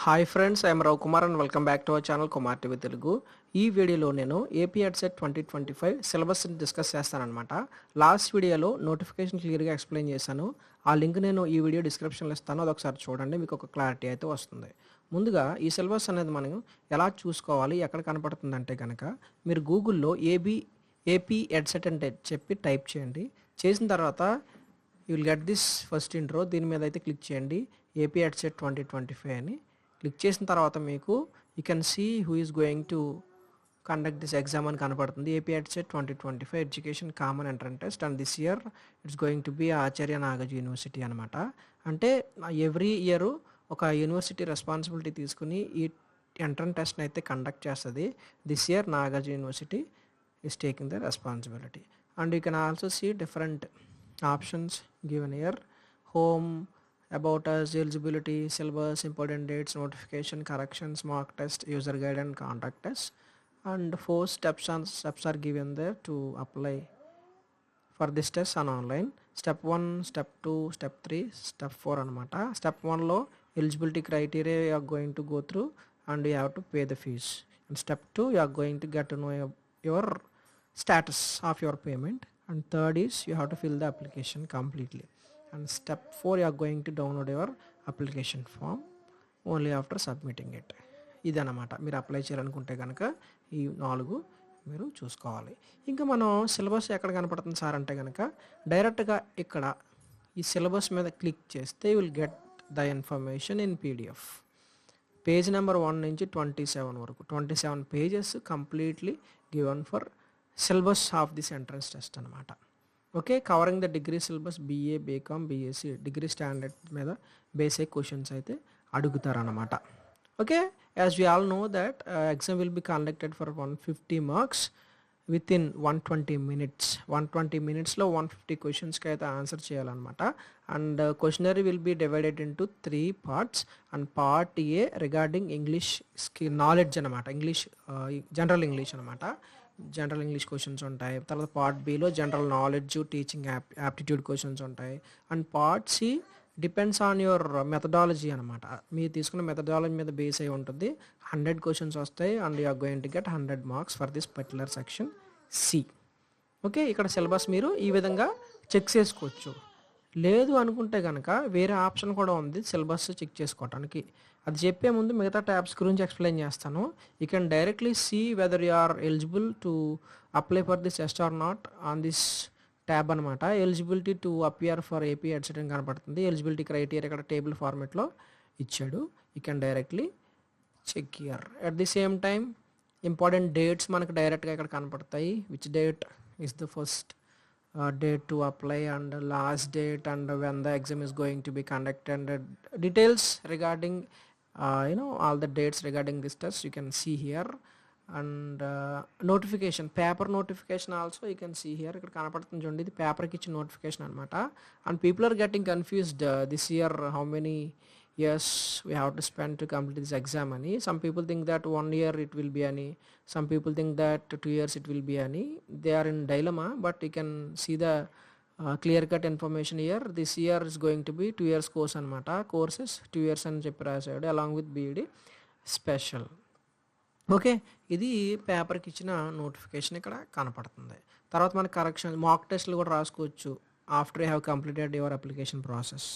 Hi friends, I'm Rao Kumar and welcome back to our channel Kumar TV Telugu. ఈ వీడియోలో నేను AP EdCET 2025 సిలబస్ని డిస్కస్ చేస్తానన్నమాట. లాస్ట్ వీడియోలో నోటిఫికేషన్ క్లియర్గా ఎక్స్ప్లెయిన్ చేశాను. ఆ లింక్ నేను ఈ వీడియో డిస్క్రిప్షన్లో ఇస్తాను, అదొకసారి చూడండి, మీకు ఒక క్లారిటీ అయితే వస్తుంది. ముందుగా ఈ సిలబస్ అనేది మనం ఎలా చూసుకోవాలి, ఎక్కడ కనపడుతుంది అంటే కనుక మీరు గూగుల్లో ఏపీ ఎడ్సెట్ అంటే చెప్పి టైప్ చేయండి. చేసిన తర్వాత you will get this first intro. దీని మీద అయితే క్లిక్ చేయండి, ఏపీ ఎడ్సెట్ 2025 అని. క్లిక్ చేసిన తర్వాత మీకు you can see who is going to conduct this exam అని కనపడుతుంది. AP EdCET 2025 education common entrance test and this year it's going to be Acharya Nagarjuna university అనమాట. అంటే ఎవ్రీ ఇయర్ ఒక యూనివర్సిటీ రెస్పాన్సిబిలిటీ తీసుకుని ఈ ఎంట్రన్స్ టెస్ట్ని అయితే కండక్ట్ చేస్తుంది. This year Nagarjuna university is taking the responsibility. And you can also see different options given year: home, about us, eligibility, syllabus, important dates, notification, corrections, mock test, user guide and contact test. And 4 steps are given there to apply for this test on online. Step 1, step 2, step 3, step 4 anamata. Step 1 lo eligibility criteria you are going to go through and you have to pay the fees. And step 2 you are going to get to know your status of your payment. And third is you have to fill the application completely. And step 4 you are going to download your application form only after submitting it. ఇదన్నమాట. మీరు apply చేయాలనుకుంటే కనుక ఈ 4 మీరు చూసుకోవాలి. ఇంకా మనం syllabus ఎక్కడ కనపడుతుంది సార్ అంటే కనుక డైరెక్ట్గా ఇక్కడ ఈ సిలబస్ మీద క్లిక్ చేస్తే you will get the information in PDF. Page number 1 నుంచి 27 వరకు 27 pages completely given for syllabus of this entrance test అనమాట. Okay, covering the degree syllabus, BA, BCom, BSc degree standard మీద బేసిక్ క్వశ్చన్స్ అయితే అడుగుతారన్నమాట. Okay, as we all know that exam will be conducted for 150 marks with in 120 minutes. 120 మినిట్స్లో 150 క్వశ్చన్స్కి అయితే answer చేయాలన్నమాట. And questionnaire will be divided into 3 parts. And part A regarding English knowledge అనమాట, English general English అనమాట. General English questions ఉంటాయి. తర్వాత part బిలో general knowledge, teaching aptitude questions ఉంటాయి. And part C depends on your methodology అనమాట. మీరు తీసుకున్న methodology మీద బేస్ అయి ఉంటుంది. 100 క్వశ్చన్స్ వస్తాయి and you are going to get 100 marks for this particular section C. Okay, ఇక్కడ సిలబస్ మీరు ఈ విధంగా చెక్ చేసుకోవచ్చు. లేదు అనుకుంటే కనుక వేరే ఆప్షన్ కూడా ఉంది సిలబస్ చెక్ చేసుకోవడానికి. అది చెప్పే ముందు మిగతా ట్యాబ్స్ గురించి ఎక్స్ప్లెయిన్ చేస్తాను. You can directly see whether you are eligible to apply for this test or not on this tab అనమాట. Eligibility to appear for AP EdCET అని కనపడుతుంది. ఎలిజిబిలిటీ క్రైటీరియా ఇక్కడ టేబుల్ ఫార్మేట్లో ఇచ్చాడు. You can directly check here. At the same time important dates మనకు డైరెక్ట్గా ఇక్కడ కనపడతాయి. Which date is the first date to apply and last date and when the exam is going to be conducted and details regarding all the dates regarding this test you can see here. And notification, paper notification also you can see here. ఇక్కడ కనపడుతుంది చూడండి, ఇది పేపర్కి ఇచ్చిన notification అనమాట. And people are getting confused this year how many years we have to spend to complete this exam ani. Some people think that 1 year it will be ani, some people think that 2 years it will be ani. They are in dilemma, but you can see the clear cut information here. This year is going to be 2 years course anamata. Courses 2 years అని చెప్పి రాశాడు along with BEd special. Okay, ఇది పేపర్కి ఇచ్చిన notification ఇక్కడ కనపడుతుంది. తర్వాత మనకి కరెక్షన్ మాక్ టెస్ట్లు కూడా రాసుకోవచ్చు after you have completed your application process.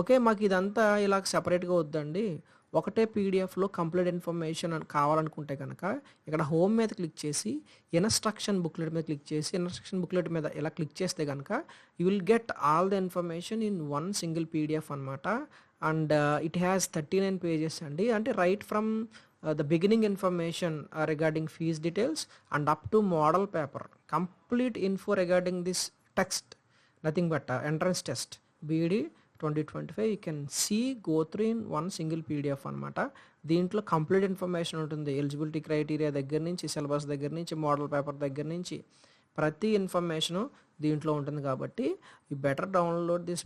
Okay, మాకు ఇదంతా ఇలా సెపరేట్గా వద్దండి, ఒకటే పీడిఎఫ్లో కంప్లీట్ ఇన్ఫర్మేషన్ కావాలనుకుంటే కనుక ఇక్కడ హోమ్ మీద క్లిక్ చేసి ఇన్స్ట్రక్షన్ బుక్లెట్ మీద క్లిక్ చేసి ఇన్స్ట్రక్షన్ బుక్లెట్ మీద ఇలా క్లిక్ చేస్తే కనుక you will get all the information in one single PDF అనమాట. అండ్ ఇట్ హ్యాస్ 39 పేజెస్ అండి. అంటే right from the beginning information regarding fees details and up to model paper, complete info regarding this text, nothing but entrance test BEd 2025 you can see go through in one single PDF అనమాట. దీంట్లో complete information ఉంటుంది. Eligibility criteria దగ్గర నుంచి, syllabus దగ్గర నుంచి, model paper దగ్గర నుంచి ప్రతి ఇన్ఫర్మేషను దీంట్లో ఉంటుంది. కాబట్టి you better download this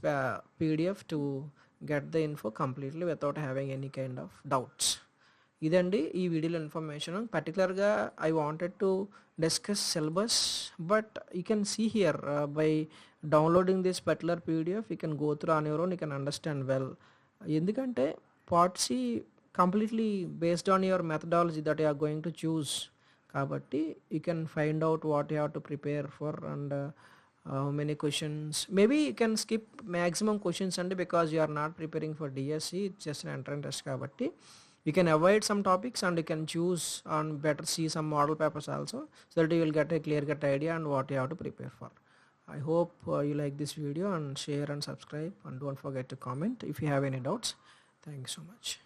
PDF to get the info completely without having any kind of doubts. ఇదండి ఈ వీడియోలో ఇన్ఫర్మేషన్. పర్టికులర్గా I wanted to discuss syllabus, but you can see here by downloading this particular PDF you can go through on your own, you can understand well. ఎందుకంటే part C completely based on your methodology that you are going to choose. Kabatti you can find out what you have to prepare for, and how many questions. Maybe you can skip maximum questions and because you are not preparing for DSC, it's just an entrance test kabatti you can avoid some topics and you can choose and better see some model papers also, so that you will get a clear cut idea on what you have to prepare for. I hope you like this video, and share and subscribe, and don't forget to comment if you have any doubts. Thank you so much.